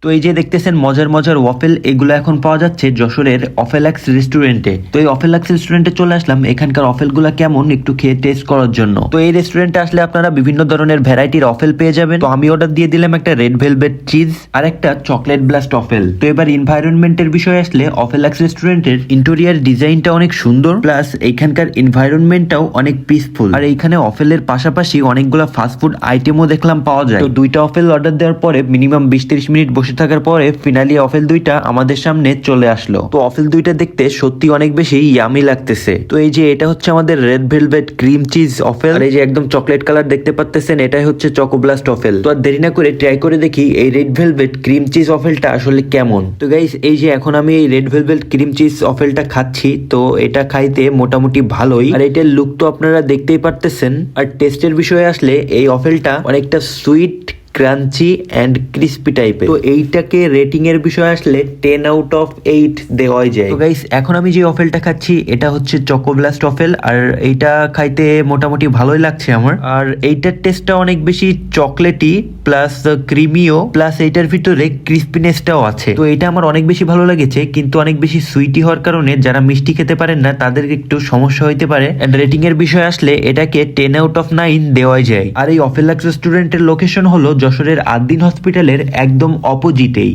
তো এই যে দেখতেছেন মজার মজার ওয়াফেল, এগুলো এখন পাওয়া যাচ্ছে যশোরের অফেলাক্স রেস্টুরেন্টে। তো এই অফেলাক্স রেস্টুরেন্টে চলে আসলাম এখানকার অফেলগুলো কেমন একটু খেয়ে টেস্ট করার জন্য। তো এই রেস্টুরেন্টে আসলে আপনারা বিভিন্ন ধরনের ভ্যারাইটির অফেল পেয়ে যাবেন। তো আমি অর্ডার দিয়ে দিলাম একটা রেড ভেলভেট চিজ আর একটা চকলেট ব্লাস্ট অফেল। তো এবার এনভায়রনমেন্টের বিষয়ে আসলে অফেলাক্স রেস্টুরেন্টের ইন্টেরিয়ার ডিজাইনটা অনেক সুন্দর, প্লাস এইখানকার এনভায়রনমেন্টটাও অনেক পিসফুল। আর এইখানে অফেলের পাশাপাশি অনেকগুলো ফাস্টফুড আইটেমও দেখলাম পাওয়া যায়। তো দুইটা অফেল অর্ডার দেওয়ার পরে মিনিমাম 20-30 মিনিট বসে থাকার পরে ফিনালি অফেল দুইটা আমাদের সামনে চলে আসলো। তো অফেল দুইটা দেখতে সত্যি অনেক বেশি ইয়ামি লাগতেছে। তো এই যে এটা হচ্ছে আমাদের রেড ভেলভেট ক্রিম চিজ অফেল, আর এই যে একদম চকলেট কালার দেখতে পাচ্ছেন এটাই হচ্ছে চকোব্লাস্ট অফেল। তো আর দেরি না করে ট্রাই করে দেখি এই রেড ভেলভেট ক্রিম চিজ অফেলটা আসলে কেমন। তো গাইস এই যে এখন আমি এই রেড ভেলভেট ক্রিম চিজ অফেলটা খাচ্ছি। তো এটা খাইতে মোটামুটি ভালোই, আর এটার লুক তো আপনারা দেখতেই পারতেছেন। আর টেস্টের বিষয়ে আসলে এই অফেলটা অনেকটা সুইট, ক্রাঞ্চি অ্যান্ড ক্রিস্পি টাইপের। তো এইটাকে রেটিং এর বিষয়ে আসলে 10 আউট অফ 8 দেওয়াই যায়। তো গাইস এখন আমি যে অফেলটা খাচ্ছি এটা হচ্ছে চকোব্লাস্ট অফেল, আর এইটা খাইতে মোটামুটি ভালোই লাগছে আমার। আর এইটার টেস্টটা অনেক বেশি চকলেটি প্লাস ক্রিমিও, প্লাস এইটার ভিতরে ক্রিস্পিনেসটাও আছে। তো এটা আমার অনেক বেশি ভালো লেগেছে, কিন্তু অনেক বেশি সুইটি হওয়ার কারণে যারা মিষ্টি খেতে পারেন না তাদের একটু সমস্যা হইতে পারে। এন্ড রেটিং এর বিষয়ে আসলে এটাকে 10 আউট অফ 9 দেওয়াই যায়। আর এই অফেলাক্স রেস্টুরেন্টের লোকেশন হলো যশোরের আদ্দিন হসপিটালের একদম অপোজিটেই।